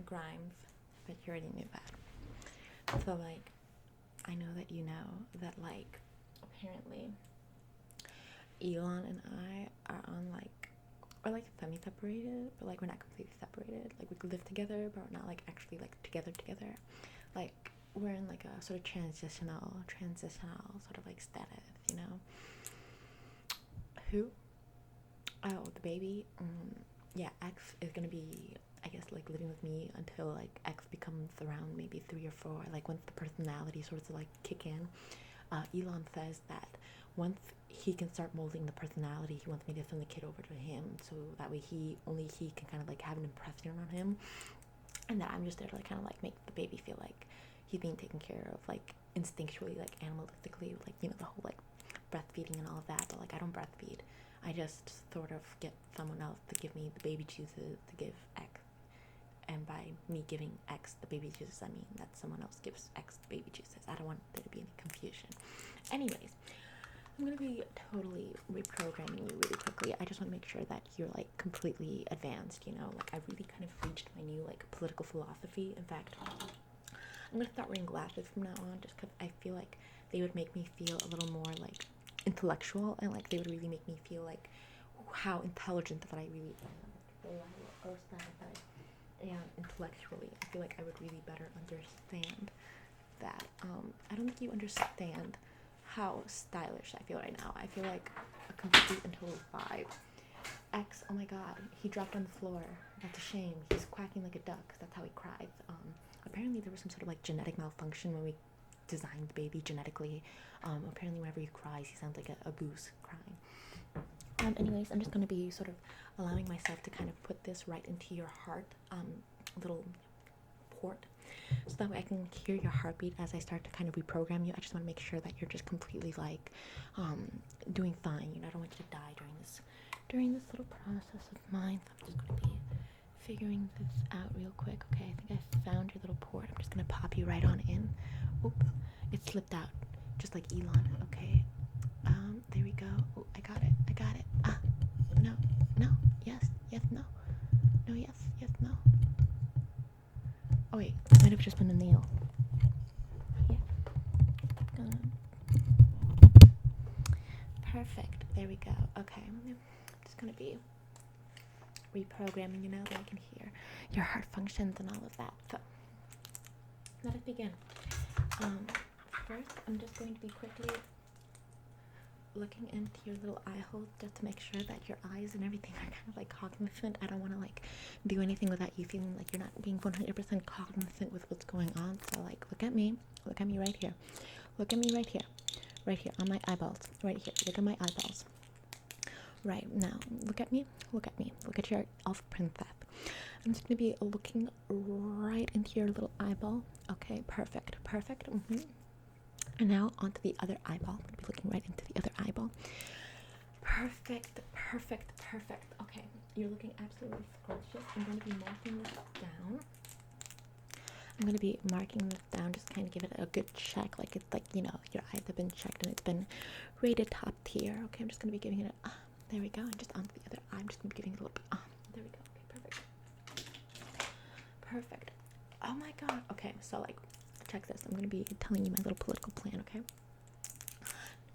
Grimes, but you already knew that. So, like, I know that you know that, like, apparently Elon and I are on, like, we're, like, semi-separated, but, like, we're not completely separated. Like, we could live together, but we're not, like, actually, like, together. Like, we're in, like, a sort of transitional sort of, like, status, you know? Who? Oh, the baby? Yeah, X is gonna be, I guess, like, living with me until, like, X becomes around maybe 3 or 4, like, once the personality sorts of, like, kick in. Elon says that once he can start molding the personality, he wants me to send the kid over to him, so that way only he can kind of, like, have an impression on him, and that I'm just there to, like, kind of, like, make the baby feel like he's being taken care of, like, instinctually, like, animalistically, like, you know, the whole, like, breastfeeding and all of that. But, like, I don't breastfeed. I just sort of get someone else to give me the baby juices to give X. And by me giving X the baby juices, I mean that someone else gives X the baby juices. I don't want there to be any confusion. Anyways, I'm going to be totally reprogramming you really quickly. I just want to make sure that you're, like, completely advanced, you know? Like, I really kind of reached my new, like, political philosophy. In fact, I'm going to start wearing glasses from now on just because I feel like they would make me feel a little more, like, intellectual, and, like, they would really make me feel like how intelligent that I really am. Or that I am intellectually. I feel like I would really better understand that. I don't think you understand how stylish I feel right now. I feel like a complete and total vibe. X, oh my god, he dropped on the floor. That's a shame. He's quacking like a duck. That's how he cries. Apparently there was some sort of, like, genetic malfunction when we designed the baby genetically. Apparently whenever he cries, he sounds like a goose crying. Anyways, I'm just going to be sort of allowing myself to kind of put this right into your heart, little port, so that way I can hear your heartbeat as I start to kind of reprogram you. I just want to make sure that you're just completely, like, doing fine. You know, I don't want you to die during this little process of mine. So I'm just going to be figuring this out real quick. Okay, I think I found your little port. I'm just going to pop you right on in. Oops, it slipped out, just like Elon. Okay, there we go. Oh, I got it. No, yes, no. No, yes, no. Oh wait, it might have just been a nail. Yeah. Perfect. There we go. Okay, I'm just gonna be reprogramming you now that I can hear your heart functions and all of that. So let us begin. First, I'm just going to be quickly looking into your little eye holes just to make sure that your eyes and everything are kind of, like, cognizant. I don't want to, like, do anything without you feeling like you're not being 100% cognizant with what's going on. So, like, look at me right here, right here on my eyeballs, right here. Look at my eyeballs. Right now, look at me. Look at your elf princess. I'm just gonna be looking right into your little eyeball. Okay, perfect. And now onto the other eyeball. I'm gonna be looking right into the other eyeball. Perfect. Okay, you're looking absolutely gorgeous. I'm going to be marking this down. Just kind of give it a good check. Like, it's like, you know, your eyes have been checked and it's been rated top tier. Okay, I'm just going to be giving it a, there we go. And just onto the other eye, I'm just going to be giving it a little bit, there we go. Okay, perfect. Oh my god. Okay, so, like, check this. I'm going to be telling you my little political plan, okay?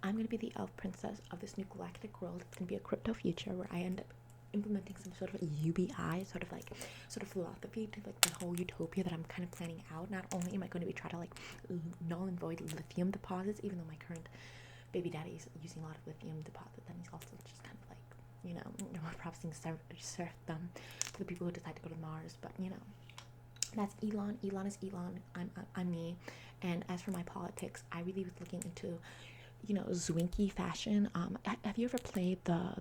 I'm going to be the elf princess of this new galactic world. It's going to be a crypto future where I end up implementing some sort of a UBI, sort of philosophy to, like, the whole utopia that I'm kind of planning out. Not only am I going to be trying to, like, null and void lithium deposits, even though my current baby daddy is using a lot of lithium deposits, and he's also just kind of, like, you know, promising serfdom to the people who decide to go to Mars. But, you know, that's Elon. Elon is Elon. I'm me. And as for my politics, I really was looking into, you know, Zwinky fashion. Have you ever played the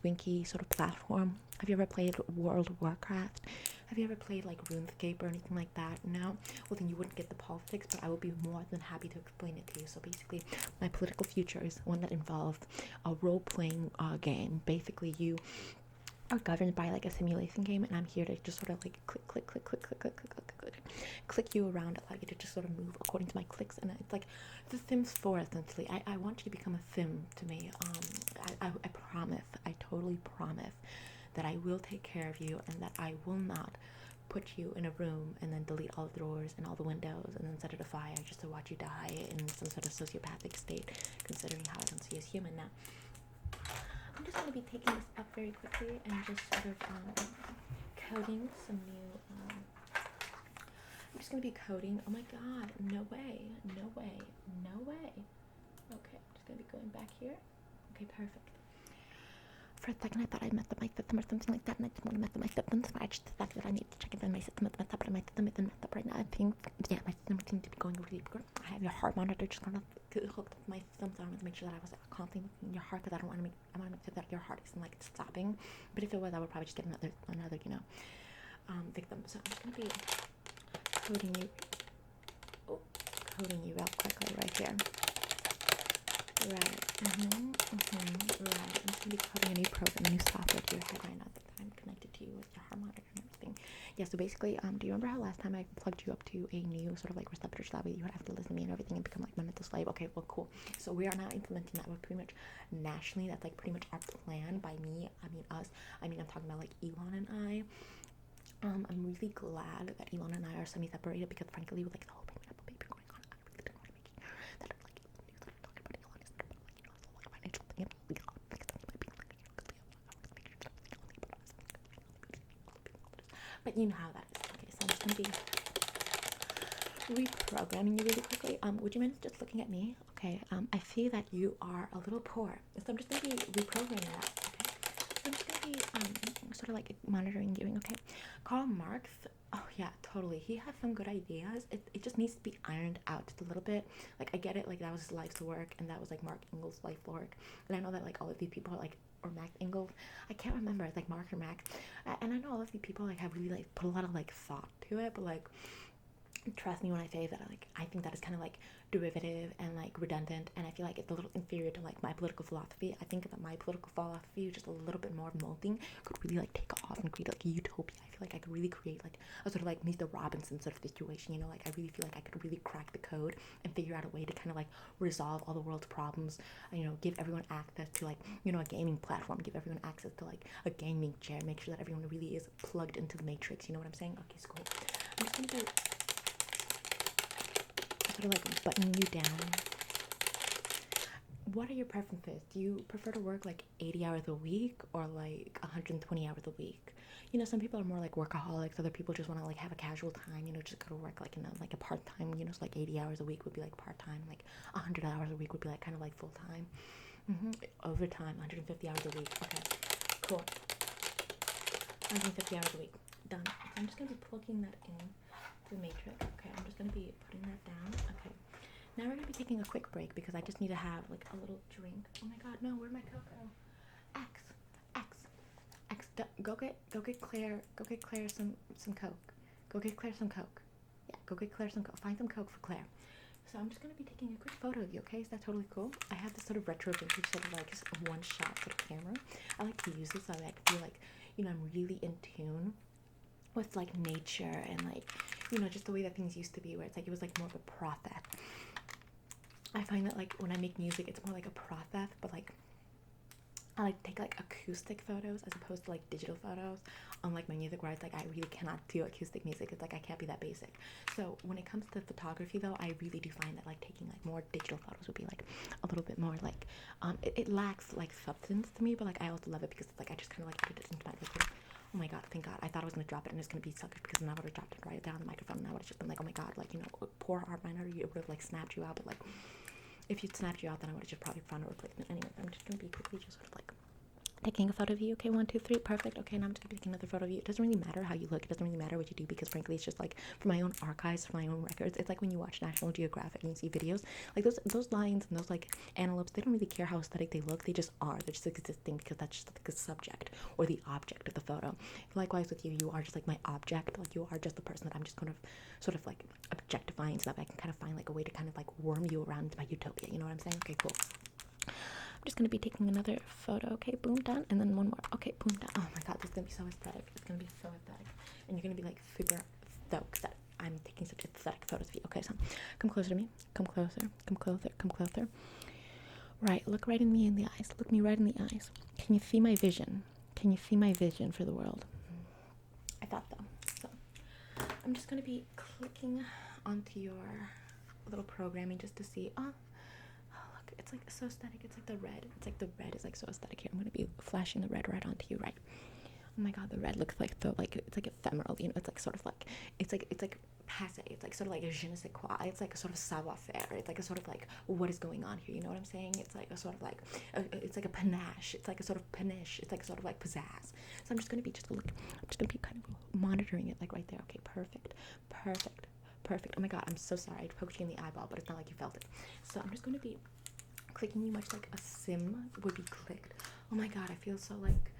Zwinky sort of platform? Have you ever played World of Warcraft? Have you ever played, like, RuneScape or anything like that? No? Well, then you wouldn't get the politics, but I will be more than happy to explain it to you. So basically, my political future is one that involves a role-playing game. Basically, you are governed by, like, a simulation game, and I'm here to just sort of, like, click you around, allow you to just sort of move according to my clicks. And it's like the Sims 4 essentially. I want you to become a sim to me. I promise, I totally promise that I will take care of you and that I will not put you in a room and then delete all the doors and all the windows and then set it afire just to watch you die in some sort of sociopathic state, considering how I don't see you as human. Now, I'm just going to be taking this up very quickly and just sort of coding some new, I'm just going to be coding, oh my god, no way, no way, no way. Okay, I'm just going to be going back here. Okay, perfect. For a second, I thought I met my system or something like that, and I didn't want to mess up my system, so I just decided that I need to check if my system is messed up, but my system isn't messed up right now. I think, yeah, my system seems to be going really good. I have your heart monitor just kind of hooked up to my system, so I wanted to make sure that I was constantly looking at your heart, because I want to make sure that your heart isn't like stopping. But if it was, I would probably just get another victim. So I'm just gonna be coding you real quickly right here. Right. Right. I'm just gonna be coding a new program, a new software to your head right now that I'm connected to you with your heart monitor and everything. Yeah, so basically, do you remember how last time I plugged you up to a new sort of like receptor so that way you would have to listen to me and everything and become like my mental slave? Okay, well, cool. So we are now implementing that with pretty much nationally. That's like pretty much our plan. By me, I mean us. I mean, I'm talking about like Elon and I. I'm really glad that Elon and I are semi-separated, because frankly, with like the whole baby going on, I really don't want to make that like news that I'm talking about Elon is about like, you know, it's like a financial thing and we got because that might be like, you know, but you know how that is. Okay, so I'm just gonna be reprogramming you really quickly. Would you mind just looking at me? Okay, I see that you are a little poor, so I'm just gonna be reprogramming that. Okay, so I'm just gonna be sort of like monitoring you. Okay, Karl Marx. Oh yeah, totally. He has some good ideas. It just needs to be ironed out just a little bit. Like, I get it. Like, that was his life's work, and that was like Mark Engels' life work. And I know that like all of these people are like, or Max Engels. I can't remember. It's like Mark or Max. And I know all of these people like have really like put a lot of like thought to it, but like, trust me when I say that I think that is kind of like derivative and like redundant, and I feel like it's a little inferior to like my political philosophy. I think that my political philosophy, just a little bit more molding, could really like take off and create like a utopia. I feel like I could really create like a sort of like Mr. Robinson sort of situation, you know, like I really feel like I could really crack the code and figure out a way to kind of like resolve all the world's problems, you know, give everyone access to like, you know, a gaming platform, give everyone access to like a gaming chair, make sure that everyone really is plugged into the matrix, you know what I'm saying? Okay, so cool. I'm just gonna do sort of like button you down. What are your preferences? Do you prefer to work like 80 hours a week or like 120 hours a week? You know, some people are more like workaholics. Other people just want to like have a casual time, you know, just go to work like in a part-time, you know, so like 80 hours a week would be like part-time, like 100 hours a week would be like kind of like full-time. Overtime, 150 hours a week. Okay, cool. 150 hours a week. Done. So I'm just going to be plugging that in to the matrix. Okay, I'm just going to be putting that down. Okay. Now we're going to be taking a quick break because I just need to have like a little drink. Oh my god, no, where'd my cocoa? Go get Claire some Coke. Go get Claire some Coke. Yeah, go get Claire some Coke. Find some Coke for Claire. So I'm just going to be taking a quick photo of you, okay? Is that totally cool? I have this sort of retro vintage sort of like just one shot sort of camera. I like to use this so that I can feel like, you know, I'm really in tune with like nature and like, you know, just the way that things used to be, where it's like it was like more of a process. I find that like when I make music, it's more like a process, but like I like to take like acoustic photos as opposed to like digital photos. Unlike my music, where it's like I really cannot do acoustic music. It's like I can't be that basic. So when it comes to photography though, I really do find that like taking like more digital photos would be like a little bit more like it lacks like substance to me, but like I also love it because it's like I just kind of like put it into my recording. Oh my god, thank god. I thought I was gonna drop it and it's gonna be suckers, because then I would have dropped it right down the microphone and I would have just been like, oh my god, like, you know, poor art miner, it would have like snapped you out. But like if you'd snapped you out, then I would have just probably found a replacement. Anyway, I'm just gonna be quickly just sort of like taking a photo of you. Okay, 1, 2, 3, perfect. Okay, now I'm just gonna be taking another photo of you. It doesn't really matter how you look, it doesn't really matter what you do, because frankly it's just like for my own archives, for my own records. It's like when you watch National Geographic and you see videos, like those lions and those like antelopes, they don't really care how aesthetic they look, they just are, they're just existing because that's just like the subject or the object of the photo. Likewise with you, you are just like my object, like you are just the person that I'm just kind of sort of like objectifying, so that I can kind of find like a way to kind of like worm you around into my utopia, you know what I'm saying? Okay, cool. I'm just gonna be taking another photo. Okay, boom, done, and then one more. Okay, boom, done. Oh my god, this is gonna be so aesthetic. It's gonna be so aesthetic, and you're gonna be like super stoked that I'm taking such aesthetic photos of you. Okay, so come closer to me. Come closer. Come closer. Come closer. Right, look right in me in the eyes. Look me right in the eyes. Can you see my vision? Can you see my vision for the world? I thought so. So I'm just gonna be clicking onto your little programming just to see. Oh, look, it's like so aesthetic. It's like the red. It's like the red is like so aesthetic here. I'm gonna be flashing the red right onto you, right? Oh my god, the red looks like so like it's like ephemeral. You know, it's like sort of like it's like passe. It's like sort of like a je ne sais quoi. It's like a sort of savoir faire. It's like a sort of like what is going on here. You know what I'm saying? It's like a sort of like it's like a panache. It's like a sort of panache. It's like sort of like pizzazz. So I'm just gonna be I'm just gonna be kind of monitoring it like right there. Okay, perfect. Oh my god, I'm so sorry. I poked you in the eyeball, but it's not like you felt it. So I'm just gonna be clicking you much like a sim would be clicked. Oh my god, I feel so like.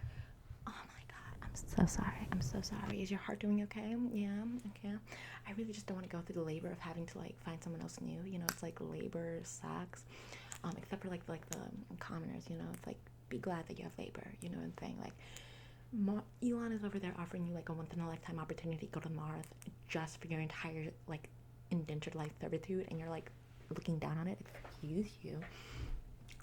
Oh my god, I'm so sorry. Is your heart doing okay? Yeah, okay. I really just don't want to go through the labor of having to like find someone else new. You know, it's like labor sucks. Except for like the commoners. You know, it's like be glad that you have labor. You know what I'm saying? Like. Elon is over there offering you like a once in a lifetime opportunity to go to Mars just for your entire like indentured life servitude, and you're like looking down on it. Excuse you.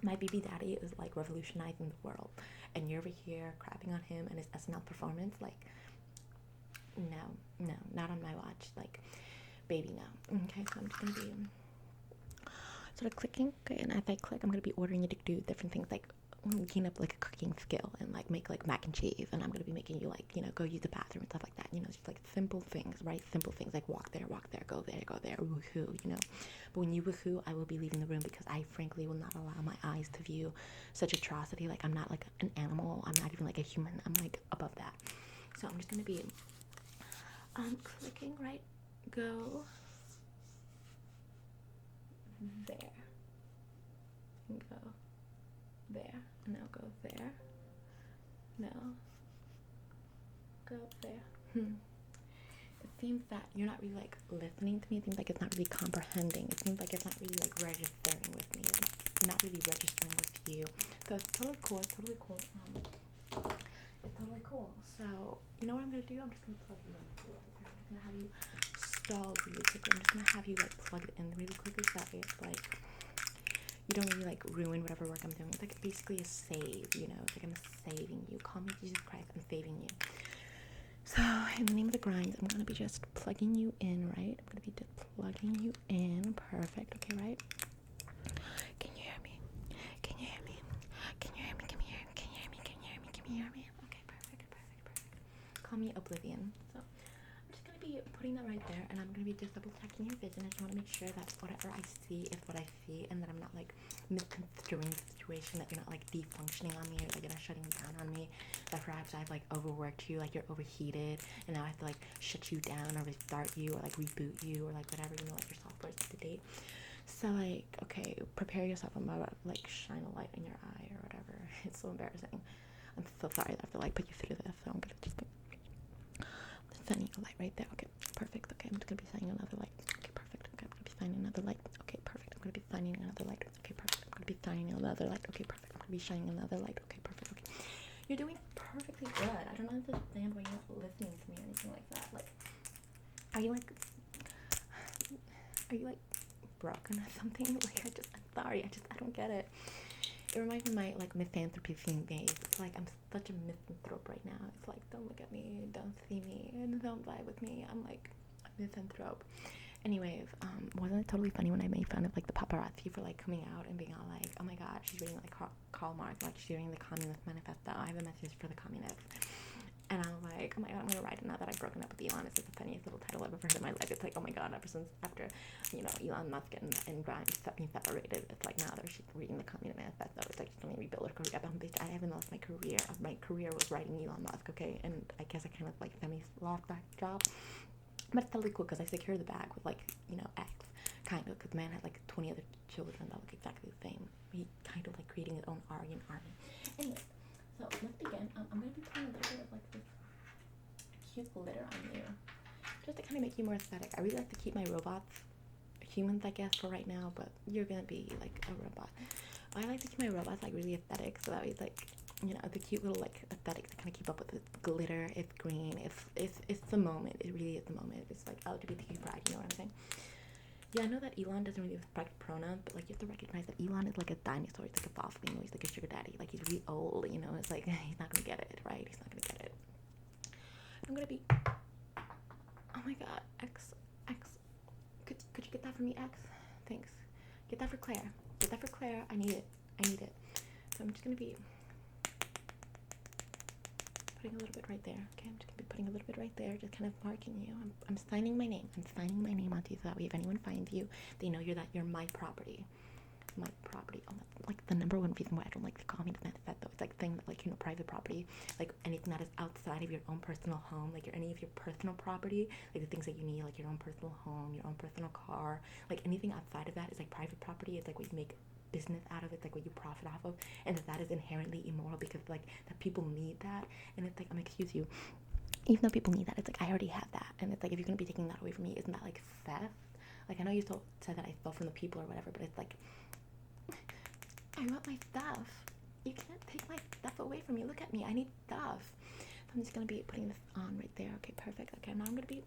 My baby daddy is like revolutionizing the world, and you're over here crapping on him and his SNL performance. Like, no, not on my watch. Like, baby, no. Okay, so I'm just gonna be sort of clicking. Okay, and as I click, I'm gonna be ordering you to do different things like gain up like a cooking skill and like make like mac and cheese, and I'm gonna be making you like, you know, go use the bathroom and stuff like that. You know, just like simple things, right? Simple things like walk there, go there, woohoo, you know. But when you woohoo, I will be leaving the room because I frankly will not allow my eyes to view such atrocity. Like, I'm not like an animal. I'm not even like a human. I'm like above that. So I'm just gonna be clicking, right? Go there. Go there. Now go there. No. Go there. It seems that you're not really like listening to me. It seems like it's not really comprehending. It seems like it's not really like registering with me. It's not really registering with you. So it's totally cool. It's totally cool. It's totally cool. So you know what I'm gonna do? I'm just gonna plug you in. I'm just gonna have you stall really quickly. I'm just gonna have you like plug it in really quickly so that way it's like you don't really like ruin whatever work I'm doing. It's like basically a save, you know. It's like I'm saving you. Call me Jesus Christ, I'm saving you. So in the name of the grind, I'm gonna be just plugging you in, right? I'm gonna be just plugging you in. Perfect. Okay, right? Can you hear me? Can you hear me? Can you hear me? Can you hear me? Can you hear me? Can you hear me? Can you hear me? Okay, perfect. Call me Oblivion. So I'm just gonna be putting that right there, and I'm gonna be just double checking your vision. I just want to make sure that whatever I see is what I see, and that I'm not like misconstruing the situation, that you're not like defunctioning on me, or like you're not shutting down on me, that perhaps I've like overworked you, like you're overheated, and now I have to like shut you down or restart you or like reboot you or like whatever, you know, like your software is up to date. So like, okay, prepare yourself. I'm about to like shine a light in your eye or whatever. It's so embarrassing. I'm so sorry that I have to like put you through this, so I'm gonna just shining a light right there. Okay, perfect. Okay, I'm just gonna be shining another light. Okay, perfect. Okay, I'm gonna be shining another light. Okay, perfect. I'm gonna be shining another light. Okay, perfect. I'm gonna be shining another light. Okay, perfect. I'm gonna be shining another light. Okay, perfect. Okay, you're doing perfectly good. I don't understand why you're not listening to me or anything like that. Like, are you like broken or something? Like, I'm sorry. I don't get it. It reminds me of my like misanthropy theme days. It's like I'm such a misanthrope right now. It's like, don't look at me, don't see me, and don't vibe with me. I'm like a misanthrope. Anyways, wasn't it totally funny when I made fun of like the paparazzi for like coming out and being all like, oh my god, she's reading like Karl Marx, like she's reading the Communist Manifesto. I have a message for the communists. And I was like, oh my god, I'm gonna write it now that I've broken up with Elon. It's like the funniest little title I've ever heard in my life. It's like, oh my god, ever since after, you know, Elon Musk and Grimes being separated, it's like now that she's reading the Communist Manifesto. It's like she's gonna rebuild her career. I haven't lost my career. My career was writing Elon Musk, okay? And I guess I kind of like semi-lost that job. But it's totally cool because I secured the bag with like, you know, X, kind of, because man had like 20 other children that look exactly the same. He kind of like creating his own Aryan army. Anyway. So let's begin. I'm going to be putting a little bit of like this cute glitter on you, just to kind of make you more aesthetic. I really like to keep my robots humans, I guess, for right now, but you're going to be like a robot. I like to keep my robots like really aesthetic, so that way it's like, you know, the cute little like aesthetic to kind of keep up with the glitter. It's green. It's the moment. It really is the moment. It's like LGBTQ pride. You know what I'm saying? Yeah, I know that Elon doesn't really respect pronouns, but like you have to recognize that Elon is like a dinosaur. He's like a fossil, you know, he's like a sugar daddy. Like he's really old, you know, it's like he's not gonna get it, right? He's not gonna get it. I'm gonna be, oh my god, X, could you get that for me, X? Thanks. Get that for Claire. Get that for Claire. I need it. So I'm just gonna be putting a little bit right there. Okay, I'm just gonna be putting a little bit right there, just kind of marking you. I'm signing my name. I'm signing my name onto you so that way if anyone finds you, they know you're my property. My property. Oh, that's like the number one reason why I don't like to call me that though. It's like saying that, like, private property, like anything that is outside of your own personal home, like any of your personal property, like the things that you need, like your own personal home, your own personal car, like anything outside of that is like private property. It's like what you make business out of, it's like what you profit off of, and that is inherently immoral because like that people need that, and it's like, excuse you, even though people need that, it's like I already have that, and it's like if you're gonna be taking that away from me, isn't that like theft? Like I know you said that I stole from the people or whatever, but it's like I want my stuff. You can't take my stuff away from me. Look at me. I need stuff. So I'm just going to be putting this on right there. Okay, perfect. Okay, now I'm going to be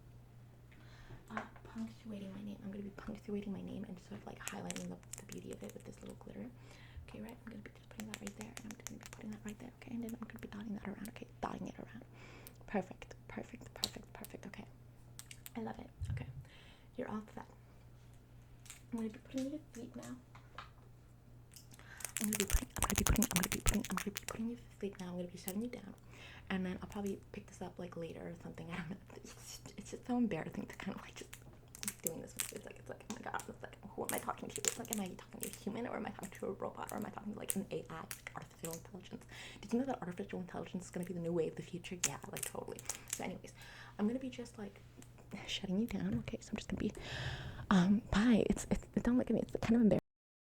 punctuating my name. I'm going to be punctuating my name and sort of like highlighting the beauty of it with this little glitter. Okay, right? I'm going to be just putting that right there. And I'm going to be putting that right there. Okay, and then I'm going to be dotting that around. Okay, dotting it around. Perfect. Okay. I love it. Okay. You're all set. I'm going to be putting you to sleep now. I'm gonna be putting you to sleep now. I'm gonna be shutting you down, and then I'll probably pick this up like later or something. I don't know. It's just so embarrassing to kind of like just doing this. It's like oh my god. It's like, who am I talking to? It's like, am I talking to a human, or am I talking to a robot, or am I talking to like an AI, like artificial intelligence? Did you know that artificial intelligence is gonna be the new way of the future? Yeah, like totally. So anyways, I'm gonna be just like shutting you down. Okay, so I'm just gonna be bye. Don't look at me. It's kind of embarrassing.